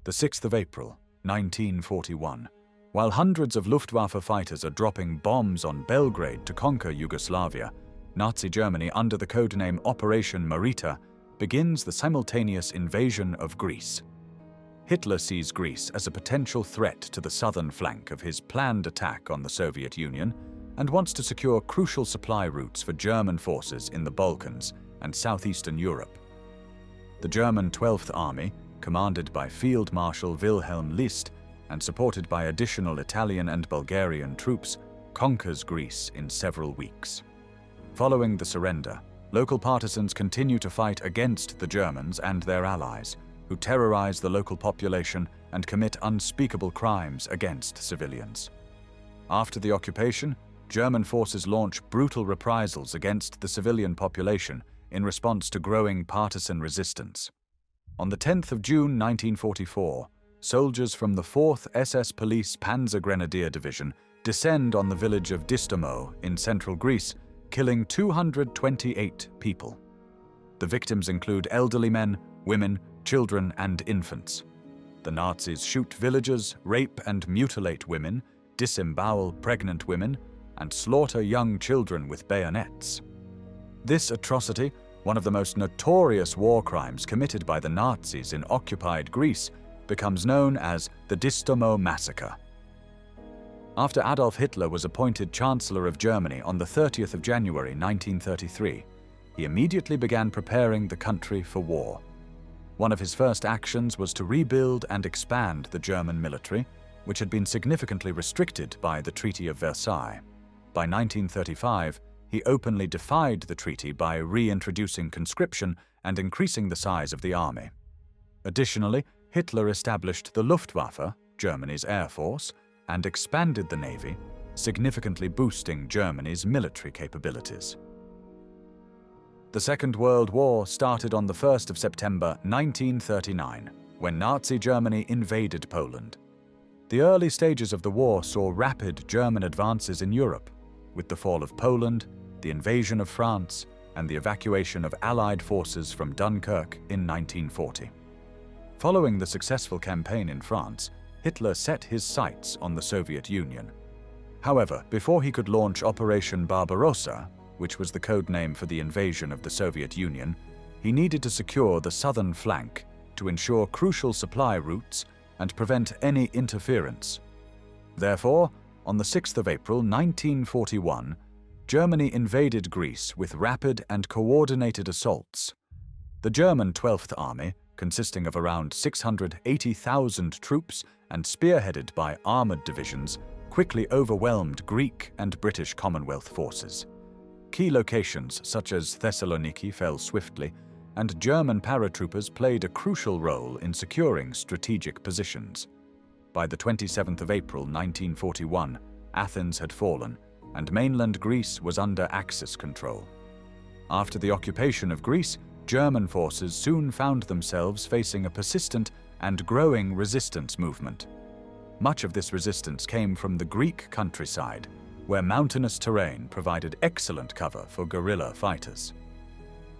the 6th of April, 1941. While hundreds of Luftwaffe fighters are dropping bombs on Belgrade to conquer Yugoslavia, Nazi Germany, under the codename Operation Marita, begins the simultaneous invasion of Greece. Hitler sees Greece as a potential threat to the southern flank of his planned attack on the Soviet Union and wants to secure crucial supply routes for German forces in the Balkans and southeastern Europe. The German 12th Army, commanded by Field Marshal Wilhelm List and supported by additional Italian and Bulgarian troops, conquers Greece in several weeks. Following the surrender, local partisans continue to fight against the Germans and their allies, who terrorize the local population and commit unspeakable crimes against civilians. After the occupation, German forces launch brutal reprisals against the civilian population in response to growing partisan resistance. On the 10th of June 1944, soldiers from the 4th SS Police Panzergrenadier Division descend on the village of Distomo in central Greece, killing 228 people. The victims include elderly men, women, children, and infants. The Nazis shoot villagers, rape and mutilate women, disembowel pregnant women, and slaughter young children with bayonets. This atrocity, one of the most notorious war crimes committed by the Nazis in occupied Greece, becomes known as the Distomo massacre. After Adolf Hitler was appointed Chancellor of Germany on the 30th of January 1933, he immediately began preparing the country for war. One of his first actions was to rebuild and expand the German military, which had been significantly restricted by the Treaty of Versailles. By 1935, he openly defied the treaty by reintroducing conscription and increasing the size of the army. Additionally, Hitler established the Luftwaffe, Germany's air force, and expanded the navy, significantly boosting Germany's military capabilities. The Second World War started on the 1st of September 1939, when Nazi Germany invaded Poland. The early stages of the war saw rapid German advances in Europe, with the fall of Poland, the invasion of France, and the evacuation of Allied forces from Dunkirk in 1940. Following the successful campaign in France, Hitler set his sights on the Soviet Union. However, before he could launch Operation Barbarossa, which was the code name for the invasion of the Soviet Union, he needed to secure the southern flank to ensure crucial supply routes and prevent any interference. Therefore, on the 6th of April 1941, Germany invaded Greece with rapid and coordinated assaults. The German 12th Army, consisting of around 680,000 troops and spearheaded by armored divisions, quickly overwhelmed Greek and British Commonwealth forces. Key locations such as Thessaloniki fell swiftly, and German paratroopers played a crucial role in securing strategic positions. By the 27th of April 1941, Athens had fallen, and mainland Greece was under Axis control. After the occupation of Greece, German forces soon found themselves facing a persistent and growing resistance movement. Much of this resistance came from the Greek countryside, where mountainous terrain provided excellent cover for guerrilla fighters.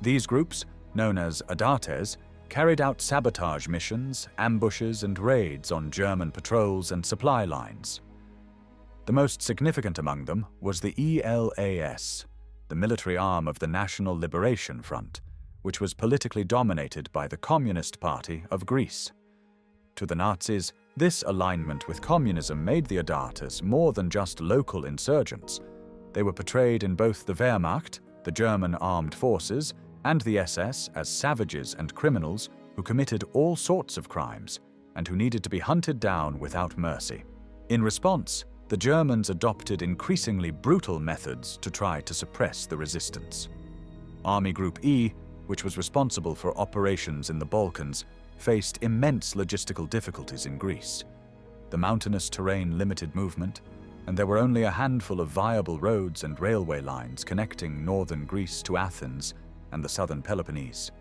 These groups, known as atrocities, carried out sabotage missions, ambushes, and raids on German patrols and supply lines. The most significant among them was the ELAS, the military arm of the National Liberation Front, which was politically dominated by the Communist Party of Greece. To the Nazis, this alignment with communism made the atrocities more than just local insurgents. They were portrayed in both the Wehrmacht, the German armed forces, and the SS as savages and criminals who committed all sorts of crimes and who needed to be hunted down without mercy. In response, the Germans adopted increasingly brutal methods to try to suppress the resistance. Army Group E, which was responsible for operations in the Balkans, faced immense logistical difficulties in Greece. The mountainous terrain limited movement, and there were only a handful of viable roads and railway lines connecting northern Greece to Athens and the southern Peloponnese.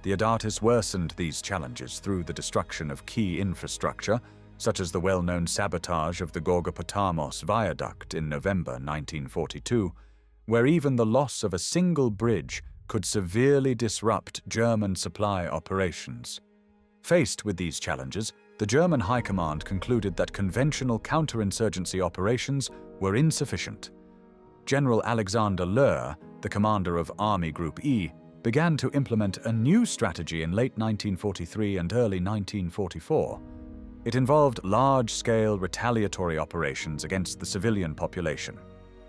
The atrocities worsened these challenges through the destruction of key infrastructure, such as the well-known sabotage of the Gorgopotamos viaduct in November 1942, where even the loss of a single bridge could severely disrupt German supply operations. Faced with these challenges, the German High Command concluded that conventional counterinsurgency operations were insufficient. General Alexander Löhr, the commander of Army Group E, began to implement a new strategy in late 1943 and early 1944. It involved large-scale retaliatory operations against the civilian population.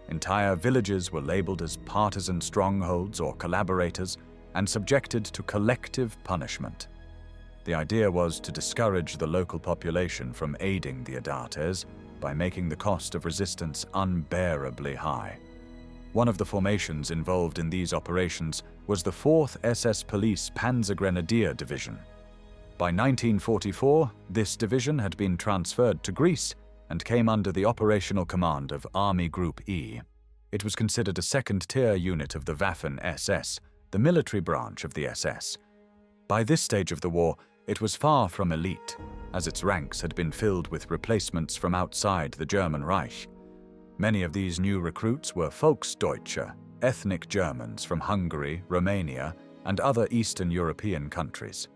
Entire villages were labeled as partisan strongholds or collaborators and subjected to collective punishment. The idea was to discourage the local population from aiding the Adartes by making the cost of resistance unbearably high. One of the formations involved in these operations was the 4th SS Police Panzergrenadier Division. By 1944, this division had been transferred to Greece and came under the operational command of Army Group E. It was considered a second-tier unit of the Waffen-SS, the military branch of the SS. By this stage of the war, it was far from elite, as its ranks had been filled with replacements from outside the German Reich. Many of these new recruits were volksdeutsche, ethnic Germans from Hungary, Romania, and other Eastern European countries.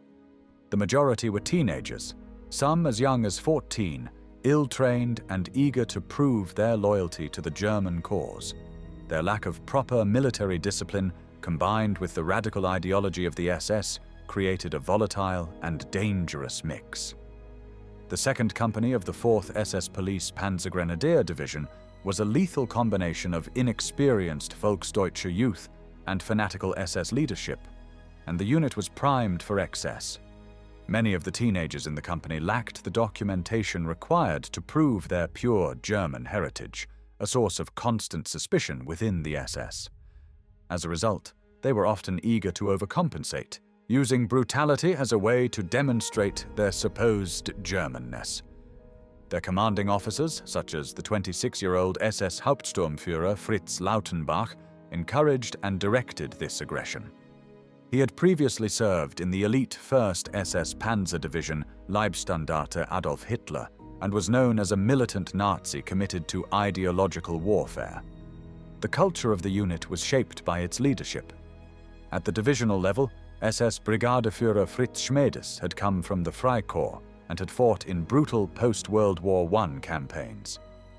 The majority were teenagers, some as young as 14, ill-trained and eager to prove their loyalty to the German cause. Their lack of proper military discipline, combined with the radical ideology of the SS, created a volatile and dangerous mix. The 2nd Company of the 4th SS Police Panzergrenadier Division was a lethal combination of inexperienced volksdeutsche youth and fanatical SS leadership, and the unit was primed for excess. Many of the teenagers in the company lacked the documentation required to prove their pure German heritage, a source of constant suspicion within the SS. As a result, they were often eager to overcompensate, using brutality as a way to demonstrate their supposed Germanness. Their commanding officers, such as the 26-year-old SS Hauptsturmführer Fritz Lautenbach, encouraged and directed this aggression. He had previously served in the elite 1st SS Panzer Division Leibstandarte Adolf Hitler and was known as a militant Nazi committed to ideological warfare. The culture of the unit was shaped by its leadership. At the divisional level, SS Brigadeführer Fritz Schmedes had come from the Freikorps and had fought in brutal post-World War I campaigns.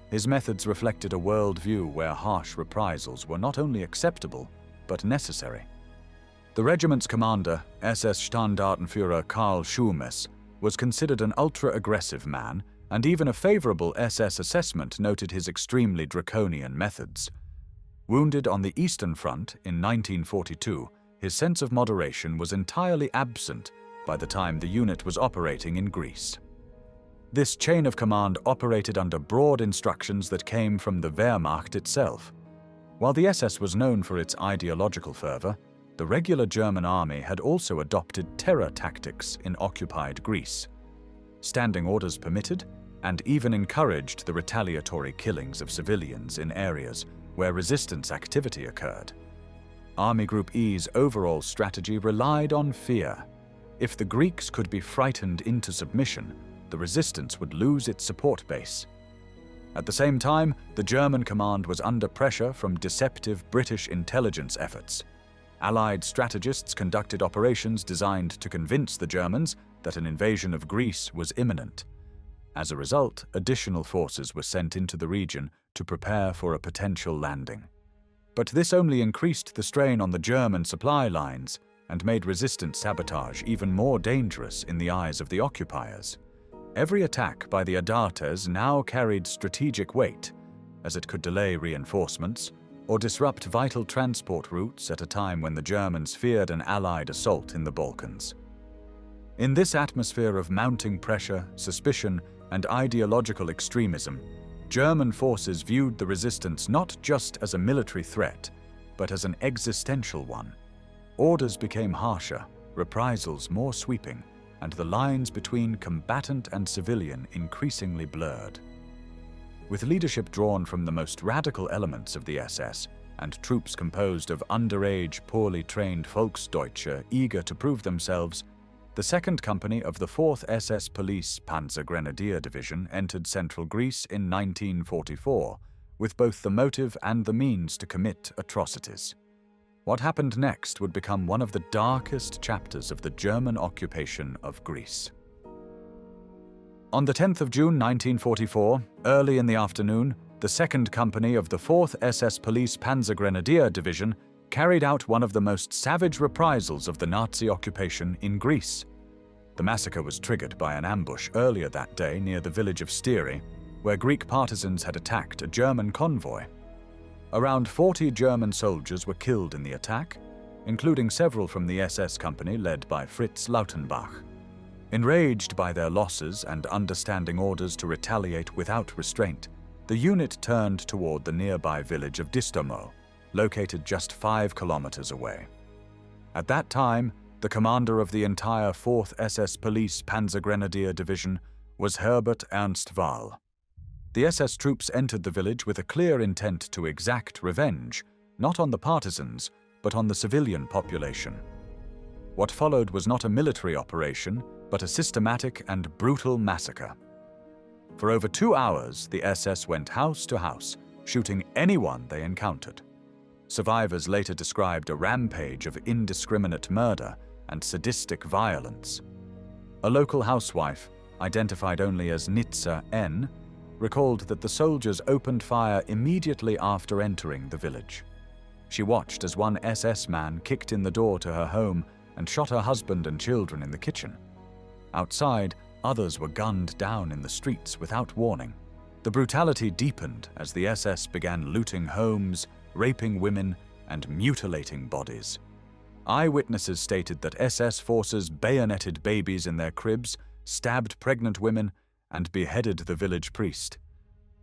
His methods reflected a worldview where harsh reprisals were not only acceptable, but necessary. The regiment's commander, SS Standartenführer Karl Schumes, was considered an ultra-aggressive man, and even a favorable SS assessment noted his extremely draconian methods. Wounded on the Eastern Front in 1942, his sense of moderation was entirely absent by the time the unit was operating in Greece. This chain of command operated under broad instructions that came from the Wehrmacht itself. While the SS was known for its ideological fervor, the regular German army had also adopted terror tactics in occupied Greece. Standing orders permitted and even encouraged the retaliatory killings of civilians in areas where resistance activity occurred. Army Group E's overall strategy relied on fear. If the Greeks could be frightened into submission, the resistance would lose its support base. At the same time, the German command was under pressure from deceptive British intelligence efforts. Allied strategists conducted operations designed to convince the Germans that an invasion of Greece was imminent. As a result, additional forces were sent into the region to prepare for a potential landing. But this only increased the strain on the German supply lines and made resistance sabotage even more dangerous in the eyes of the occupiers. Every attack by the Adartes now carried strategic weight, as it could delay reinforcements or disrupt vital transport routes at a time when the Germans feared an Allied assault in the Balkans. In this atmosphere of mounting pressure, suspicion, and ideological extremism, German forces viewed the resistance not just as a military threat, but as an existential one. Orders became harsher, reprisals more sweeping, and the lines between combatant and civilian increasingly blurred. With leadership drawn from the most radical elements of the SS, and troops composed of underage, poorly trained Volksdeutsche eager to prove themselves, the 2nd Company of the 4th SS Police Panzergrenadier Division entered central Greece in 1944, with both the motive and the means to commit atrocities. What happened next would become one of the darkest chapters of the German occupation of Greece. On the 10th of June 1944, early in the afternoon, the 2nd Company of the 4th SS Police Panzergrenadier Division carried out one of the most savage reprisals of the Nazi occupation in Greece. The massacre was triggered by an ambush earlier that day near the village of Styria, where Greek partisans had attacked a German convoy. Around 40 German soldiers were killed in the attack, including several from the SS company led by Fritz Lautenbach. Enraged by their losses and understanding orders to retaliate without restraint, the unit turned toward the nearby village of Distomo, located just 5 kilometers away. At that time, the commander of the entire 4th SS Police Panzergrenadier Division was Herbert Ernst Wahl. The SS troops entered the village with a clear intent to exact revenge, not on the partisans, but on the civilian population. What followed was not a military operation, but a systematic and brutal massacre. For over 2 hours, the SS went house to house, shooting anyone they encountered. Survivors later described a rampage of indiscriminate murder and sadistic violence. A local housewife, identified only as Nitsa N., recalled that the soldiers opened fire immediately after entering the village. She watched as one SS man kicked in the door to her home and shot her husband and children in the kitchen. Outside, others were gunned down in the streets without warning. The brutality deepened as the SS began looting homes, raping women, and mutilating bodies. Eyewitnesses stated that SS forces bayoneted babies in their cribs, stabbed pregnant women, and beheaded the village priest.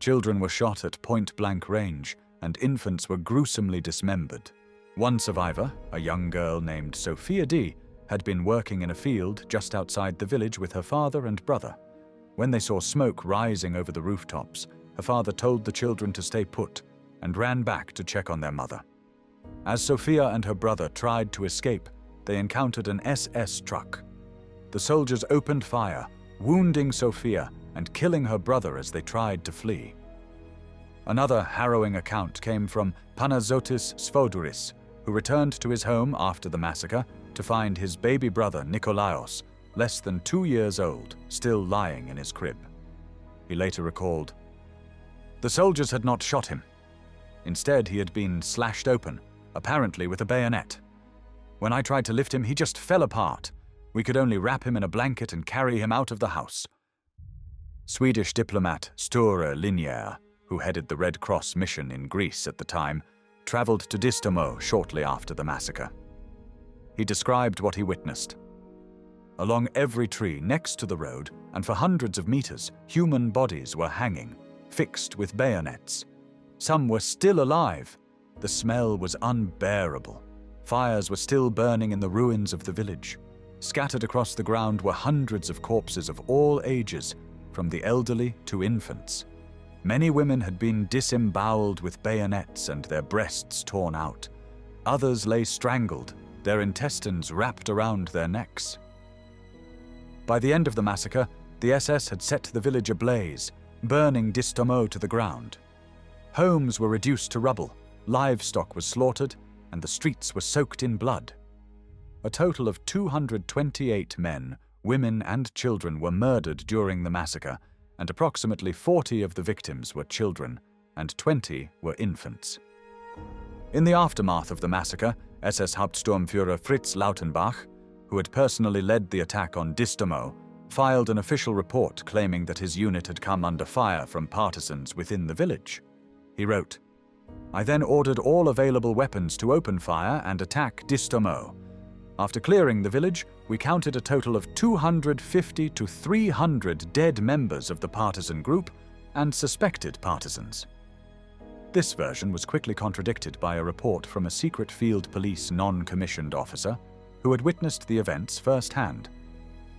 Children were shot at point-blank range, and infants were gruesomely dismembered. One survivor, a young girl named Sophia D., had been working in a field just outside the village with her father and brother. When they saw smoke rising over the rooftops, her father told the children to stay put and ran back to check on their mother. As Sophia and her brother tried to escape, they encountered an SS truck. The soldiers opened fire, wounding Sophia and killing her brother as they tried to flee. Another harrowing account came from Panazotis Sfoduris, who returned to his home after the massacre to find his baby brother Nikolaos, less than 2 years old, still lying in his crib. He later recalled, "The soldiers had not shot him. Instead, he had been slashed open, apparently with a bayonet. When I tried to lift him, he just fell apart. We could only wrap him in a blanket and carry him out of the house." Swedish diplomat Sture Linnér, who headed the Red Cross mission in Greece at the time, traveled to Distomo shortly after the massacre. He described what he witnessed. Along every tree next to the road, and for hundreds of meters, human bodies were hanging, fixed with bayonets. Some were still alive. The smell was unbearable. Fires were still burning in the ruins of the village. Scattered across the ground were hundreds of corpses of all ages, from the elderly to infants. Many women had been disemboweled with bayonets and their breasts torn out. Others lay strangled, their intestines wrapped around their necks. By the end of the massacre, the SS had set the village ablaze, burning Distomo to the ground. Homes were reduced to rubble, livestock was slaughtered, and the streets were soaked in blood. A total of 228 men, women, and children were murdered during the massacre, and approximately 40 of the victims were children, and 20 were infants. In the aftermath of the massacre, SS Hauptsturmführer Fritz Lautenbach, who had personally led the attack on Distomo, filed an official report claiming that his unit had come under fire from partisans within the village. He wrote, "I then ordered all available weapons to open fire and attack Distomo. After clearing the village, we counted a total of 250 to 300 dead members of the partisan group and suspected partisans." This version was quickly contradicted by a report from a secret field police non-commissioned officer who had witnessed the events firsthand.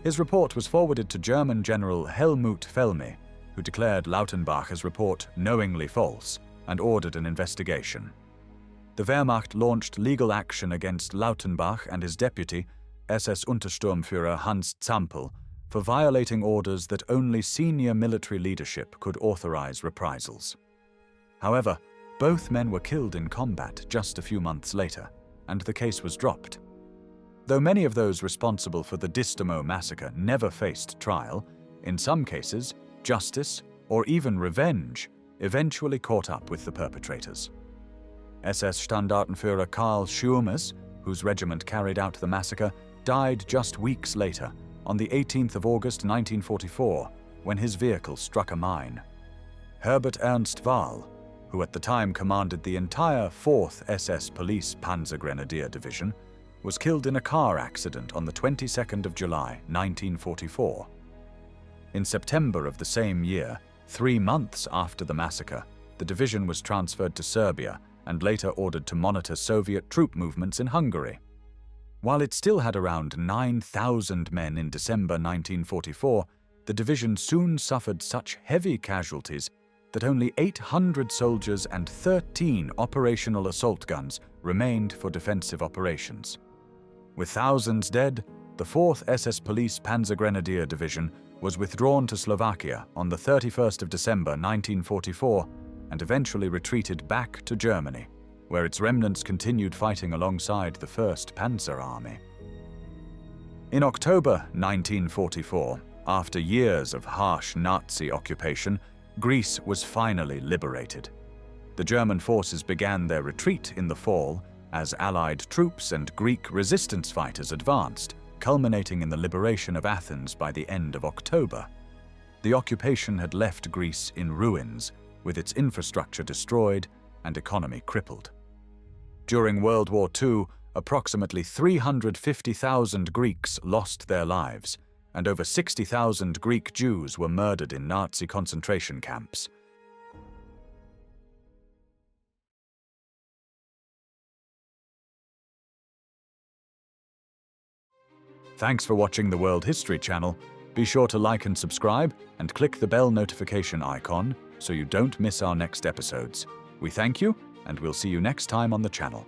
His report was forwarded to German General Helmut Felmy, who declared Lautenbach's report knowingly false and ordered an investigation. The Wehrmacht launched legal action against Lautenbach and his deputy, SS Untersturmführer Hans Zampel, for violating orders that only senior military leadership could authorize reprisals. However, both men were killed in combat just a few months later, and the case was dropped. Though many of those responsible for the Distomo massacre never faced trial, In some cases, justice, or even revenge, eventually caught up with the perpetrators. SS Standartenführer Karl Schurmes, whose regiment carried out the massacre, died just weeks later, on the 18th of August 1944, when his vehicle struck a mine. Herbert Ernst Wahl, who at the time commanded the entire 4th SS Police Panzergrenadier Division, was killed in a car accident on the 22nd of July 1944. In September of the same year, 3 months after the massacre, the division was transferred to Serbia and later ordered to monitor Soviet troop movements in Hungary. While it still had around 9,000 men in December 1944, the division soon suffered such heavy casualties that only 800 soldiers and 13 operational assault guns remained for defensive operations. With thousands dead, the 4th SS Police Panzergrenadier Division was withdrawn to Slovakia on the 31st of December 1944 and eventually retreated back to Germany, where its remnants continued fighting alongside the 1st Panzer Army. In October 1944, after years of harsh Nazi occupation, Greece was finally liberated. The German forces began their retreat in the fall as Allied troops and Greek resistance fighters advanced, culminating in the liberation of Athens by the end of October. The occupation had left Greece in ruins, with its infrastructure destroyed and economy crippled. During World War II, approximately 350,000 Greeks lost their lives, and over 60,000 Greek Jews were murdered in Nazi concentration camps. Thanks for watching the World History Channel. Be sure to like and subscribe and click the bell notification icon so you don't miss our next episodes. We thank you, and we'll see you next time on the channel.